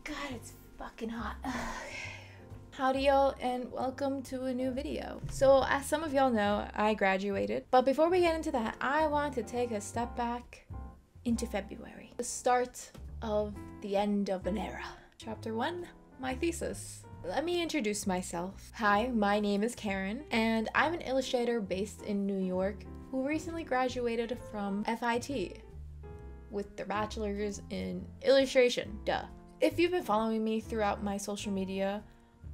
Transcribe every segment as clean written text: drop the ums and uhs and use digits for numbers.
God, it's fucking hot. Howdy y'all, and welcome to a new video. So as some of y'all know, I graduated, but before we get into that, I want to take a step back into February, the start of the end of an era. Chapter 1, my thesis. Let me introduce myself. Hi, my name is Karen, and I'm an illustrator based in New York who recently graduated from FIT with their bachelor's in illustration, duh. If you've been following me throughout my social media,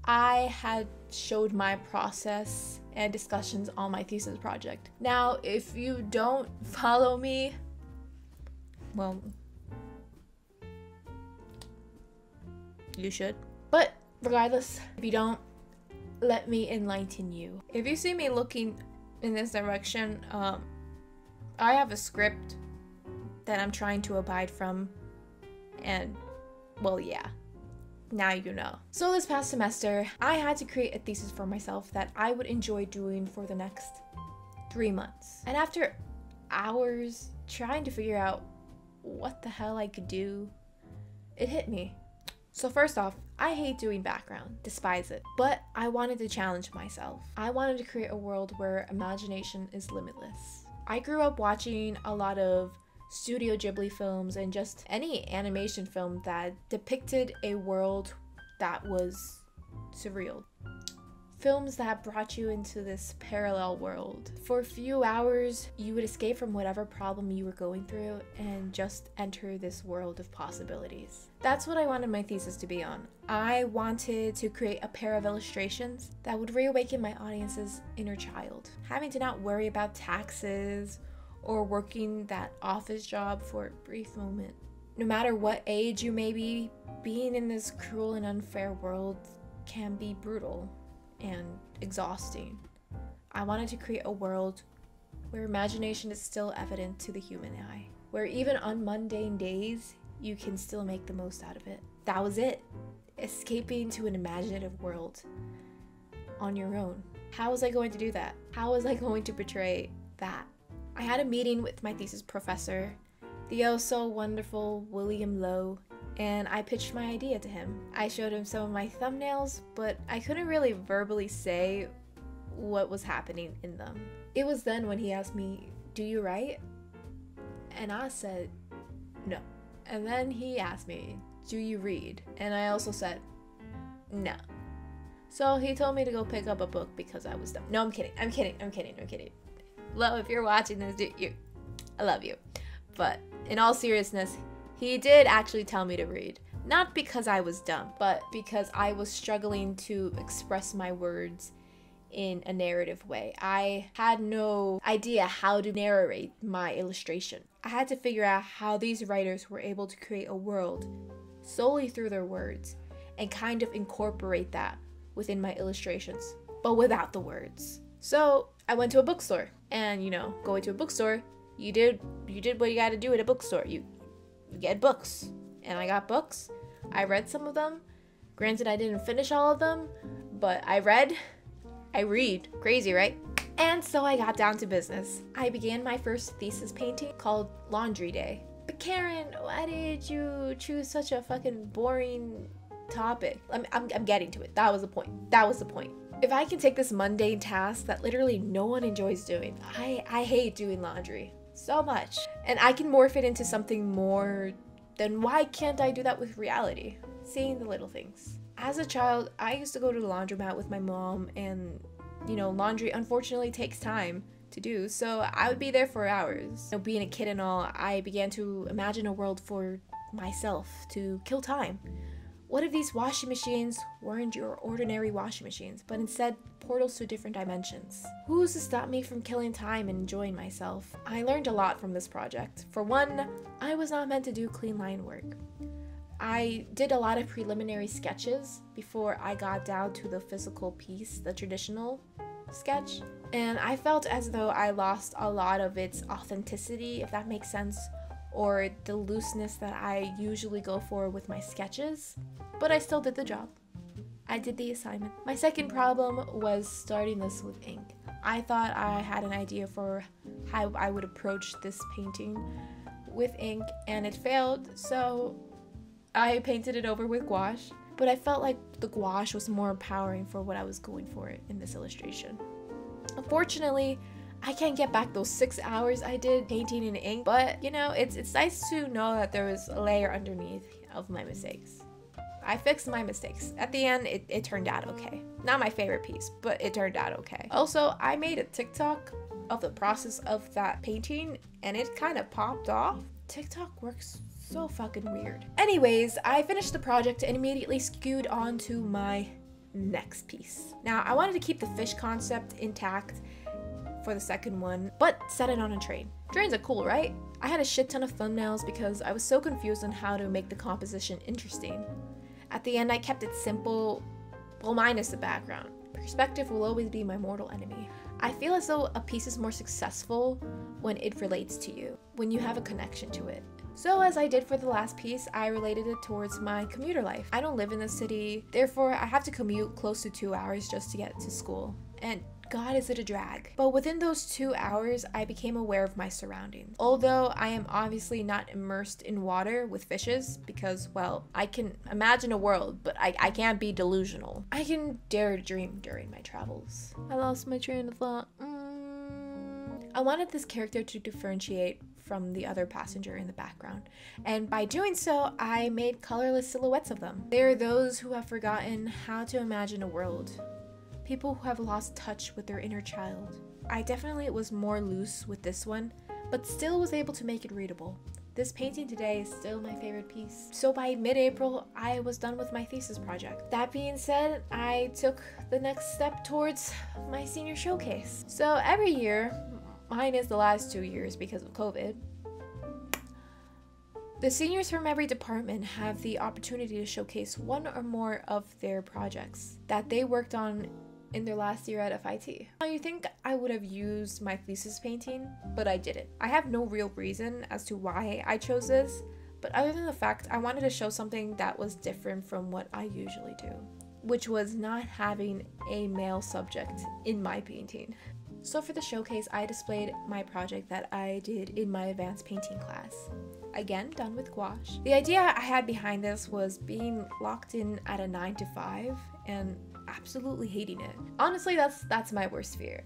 I had showed my process and discussions on my thesis project. Now, if you don't follow me, well, you should. But regardless, if you don't, let me enlighten you. If you see me looking in this direction, I have a script that I'm trying to abide from, and well, yeah, now you know. So this past semester, I had to create a thesis for myself that I would enjoy doing for the next 3 months. And after hours trying to figure out what the hell I could do, it hit me. So first off, I hate doing background, despise it, but I wanted to challenge myself. I wanted to create a world where imagination is limitless. I grew up watching a lot of Studio Ghibli films and just any animation film that depicted a world that was surreal. Films that brought you into this parallel world. For a few hours, you would escape from whatever problem you were going through and just enter this world of possibilities. That's what I wanted my thesis to be on. I wanted to create a pair of illustrations that would reawaken my audience's inner child. Having to not worry about taxes or working that office job for a brief moment. No matter what age you may be, being in this cruel and unfair world can be brutal and exhausting. I wanted to create a world where imagination is still evident to the human eye, where even on mundane days, you can still make the most out of it. That was it. Escaping to an imaginative world on your own. How was I going to do that? How was I going to portray that? I had a meeting with my thesis professor, the oh so wonderful William Lowe, and I pitched my idea to him. I showed him some of my thumbnails, but I couldn't really verbally say what was happening in them. It was then when he asked me, "Do you write?" And I said, "No." And then he asked me, "Do you read?" And I also said, "No." So he told me to go pick up a book because I was dumb. No, I'm kidding. Lo, if you're watching this, I love you. But in all seriousness, he did actually tell me to read. Not because I was dumb, but because I was struggling to express my words in a narrative way. I had no idea how to narrate my illustration. I had to figure out how these writers were able to create a world solely through their words and kind of incorporate that within my illustrations, but without the words. So I went to a bookstore, and going to a bookstore, you did what you gotta do at a bookstore. You get books, and I got books. I read some of them. Granted, I didn't finish all of them, but I read. Crazy, right? And so I got down to business. I began my first thesis painting called Laundry Day. But Karen, why did you choose such a fucking boring topic? I'm getting to it. That was the point. If I can take this mundane task that literally no one enjoys doing, I hate doing laundry so much, and I can morph it into something more, then why can't I do that with reality? Seeing the little things. As a child, I used to go to the laundromat with my mom, and laundry unfortunately takes time to do, so I would be there for hours. Being a kid and all, I began to imagine a world for myself to kill time. What if these washing machines weren't your ordinary washing machines, but instead portals to different dimensions? Who's to stop me from killing time and enjoying myself? I learned a lot from this project. For one, I was not meant to do clean line work. I did a lot of preliminary sketches before I got down to the physical piece, the traditional sketch, and I felt as though I lost a lot of its authenticity, if that makes sense, or the looseness that I usually go for with my sketches, but I still did the job. I did the assignment. My second problem was starting this with ink. I thought I had an idea for how I would approach this painting with ink, and it failed, so I painted it over with gouache, but I felt like the gouache was more empowering for what I was going for in this illustration. Unfortunately, I can't get back those 6 hours I did painting in ink, but you know, it's nice to know that there was a layer underneath of my mistakes. I fixed my mistakes. At the end, it turned out okay. Not my favorite piece, but it turned out okay. Also, I made a TikTok of the process of that painting and it kind of popped off. TikTok works so fucking weird. Anyways, I finished the project and immediately skewed on to my next piece. Now, I wanted to keep the fish concept intact for the second one, but set it on a train. Trains are cool, right? I had a shit ton of thumbnails because I was so confused on how to make the composition interesting. At the end, I kept it simple, well, minus the background. Perspective will always be my mortal enemy. I feel as though a piece is more successful when it relates to you, when you have a connection to it. So as I did for the last piece, I related it towards my commuter life. I don't live in the city, therefore I have to commute close to 2 hours just to get to school. And God, is it a drag. But within those 2 hours, I became aware of my surroundings. Although I am obviously not immersed in water with fishes because, well, I can imagine a world, but I can't be delusional. I can dare to dream during my travels. I lost my train of thought. I wanted this character to differentiate from the other passenger in the background, and by doing so, I made colorless silhouettes of them. They are those who have forgotten how to imagine a world. People who have lost touch with their inner child. I definitely was more loose with this one, but still was able to make it readable. This painting today is still my favorite piece. So by mid-April, I was done with my thesis project. That being said, I took the next step towards my senior showcase. So every year, mine is the last 2 years because of COVID, the seniors from every department have the opportunity to showcase one or more of their projects that they worked on in their last year at FIT. Now you think I would have used my thesis painting, but I didn't. I have no real reason as to why I chose this, but other than the fact I wanted to show something that was different from what I usually do, which was not having a male subject in my painting. So for the showcase, I displayed my project that I did in my advanced painting class. Again, done with gouache. The idea I had behind this was being locked in at a 9 to 5 and absolutely hating it. Honestly, that's my worst fear.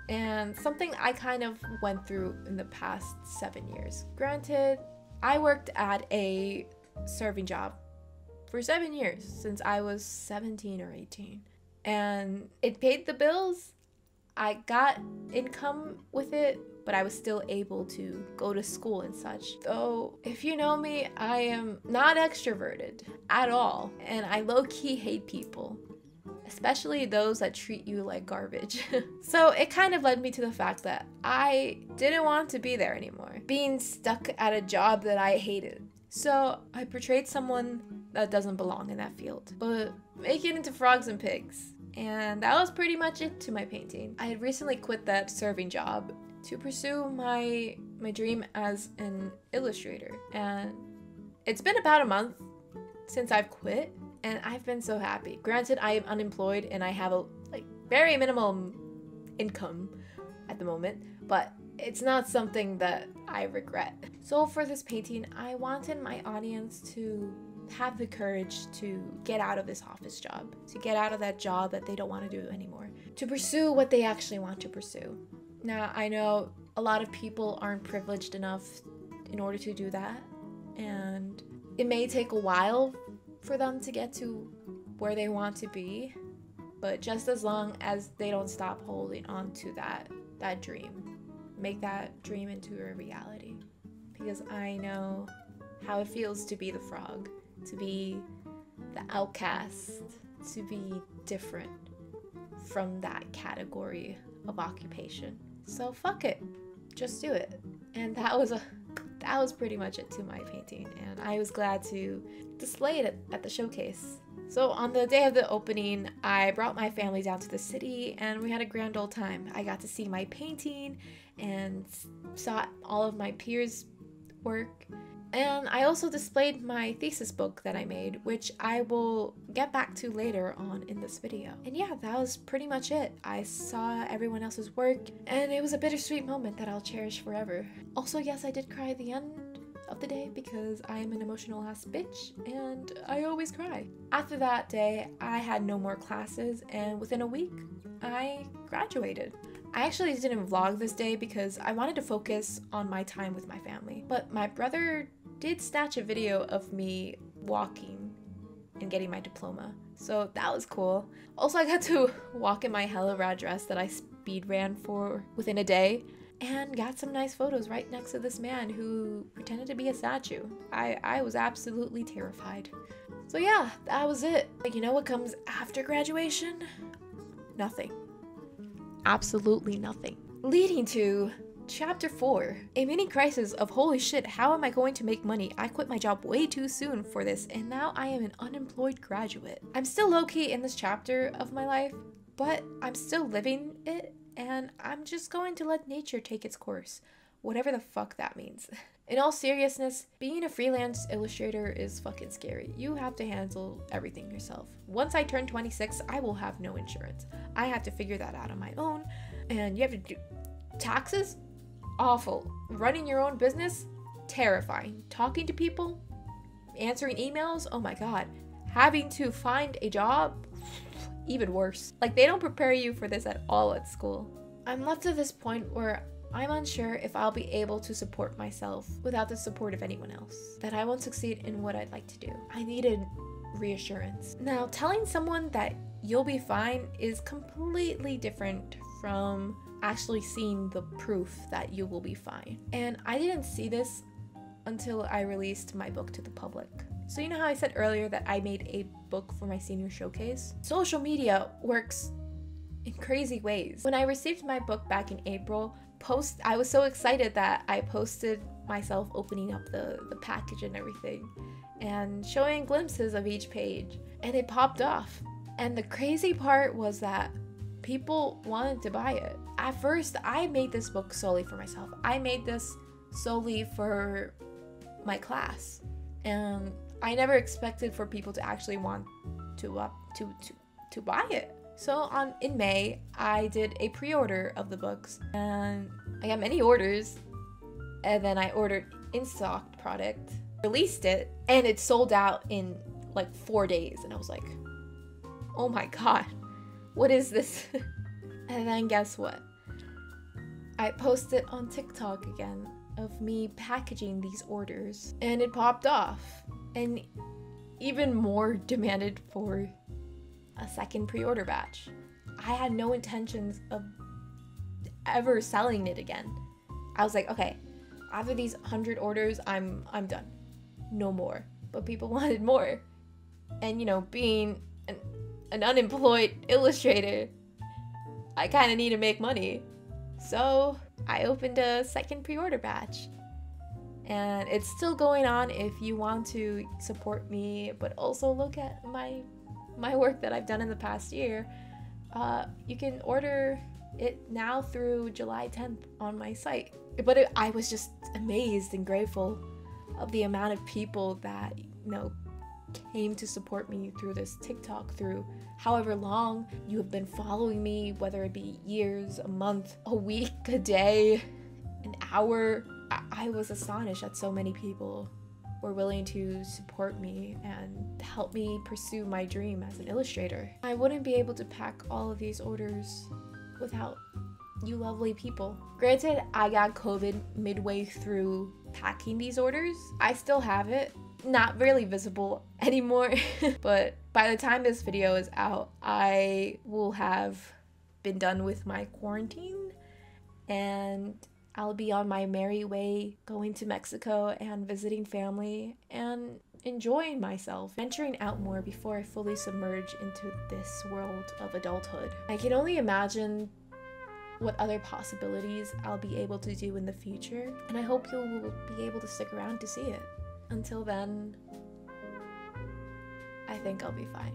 And something I kind of went through in the past 7 years. Granted, I worked at a serving job for 7 years, since I was 17 or 18. And it paid the bills. I got income with it, but I was still able to go to school and such. Though, if you know me, I am not extroverted at all, and I low-key hate people, especially those that treat you like garbage. So it kind of led me to the fact that I didn't want to be there anymore, being stuck at a job that I hated. So I portrayed someone that doesn't belong in that field, but make it into frogs and pigs. And that was pretty much it to my painting. I had recently quit that serving job to pursue my dream as an illustrator. And it's been about a month since I've quit, and I've been so happy. Granted, I am unemployed and I have a very minimal income at the moment, but it's not something that I regret. So for this painting, I wanted my audience to have the courage to get out of this office job, to get out of that job that they don't want to do anymore, to pursue what they actually want to pursue. Now, I know a lot of people aren't privileged enough in order to do that, and it may take a while for them to get to where they want to be, but just as long as they don't stop holding on to that dream, make that dream into a reality. Because I know how it feels to be the frog, to be the outcast, to be different from that category of occupation. So fuck it, just do it. And that was pretty much it to my painting, and I was glad to display it at the showcase. So on the day of the opening, I brought my family down to the city and we had a grand old time. I got to see my painting and saw all of my peers' work. And I also displayed my thesis book that I made, which I will get back to later on in this video. And yeah, that was pretty much it. I saw everyone else's work, and it was a bittersweet moment that I'll cherish forever. Also, yes, I did cry at the end of the day because I am an emotional ass bitch and I always cry. After that day, I had no more classes, and within a week, I graduated. I actually didn't vlog this day because I wanted to focus on my time with my family, but my brother did snatch a video of me walking and getting my diploma, so that was cool. Also, I got to walk in my hella rad dress that I speed ran for within a day, and got some nice photos right next to this man who pretended to be a statue. I was absolutely terrified. So yeah, that was it. But you know what comes after graduation? Nothing. Absolutely nothing. Leading to Chapter 4, a mini crisis of holy shit, how am I going to make money? I quit my job way too soon for this, and now I am an unemployed graduate. I'm still low-key in this chapter of my life, but I'm still living it, and I'm just going to let nature take its course, whatever the fuck that means. In all seriousness, being a freelance illustrator is fucking scary. You have to handle everything yourself. Once I turn 26, I will have no insurance. I have to figure that out on my own, and you have to do taxes? Awful. Running your own business? Terrifying. Talking to people? Answering emails? Oh my god. Having to find a job? Even worse. Like, they don't prepare you for this at all at school. I'm left to this point where I'm unsure if I'll be able to support myself without the support of anyone else. That I won't succeed in what I'd like to do. I needed reassurance. Now, telling someone that you'll be fine is completely different from actually seeing the proof that you will be fine. And I didn't see this until I released my book to the public. So you know how I said earlier that I made a book for my senior showcase? Social media works in crazy ways. When I received my book back in April, I was so excited that I posted myself opening up the package and everything and showing glimpses of each page, and it popped off. And the crazy part was that people wanted to buy it. At first, I made this book solely for myself. I made this solely for my class, and I never expected for people to actually want to buy it. So in May, I did a pre-order of the books, and I got many orders, and then I ordered in-stock product, released it, and it sold out in like 4 days, and I was like, oh my god, what is this? And then guess what? I posted on TikTok again of me packaging these orders, and it popped off, and even more demanded for a second pre-order batch. I had no intentions of ever selling it again. I was like, okay, after these 100 orders, I'm done. No more. But people wanted more. And you know, being an unemployed illustrator, I kind of need to make money. So I opened a second pre-order batch. And it's still going on if you want to support me, but also look at my work that I've done in the past year. You can order it now through July 10th on my site. But I was just amazed and grateful of the amount of people that, you know, came to support me through this TikTok, through however long you have been following me, whether it be years, a month, a week, a day, an hour. I was astonished that so many people were willing to support me and help me pursue my dream as an illustrator. I wouldn't be able to pack all of these orders without you lovely people. Granted, I got COVID midway through packing these orders. I still have it. Not really visible anymore, but by the time this video is out, I will have been done with my quarantine, and I'll be on my merry way going to Mexico and visiting family and enjoying myself, venturing out more before I fully submerge into this world of adulthood. I can only imagine what other possibilities I'll be able to do in the future, and I hope you will be able to stick around to see it. Until then, I think I'll be fine.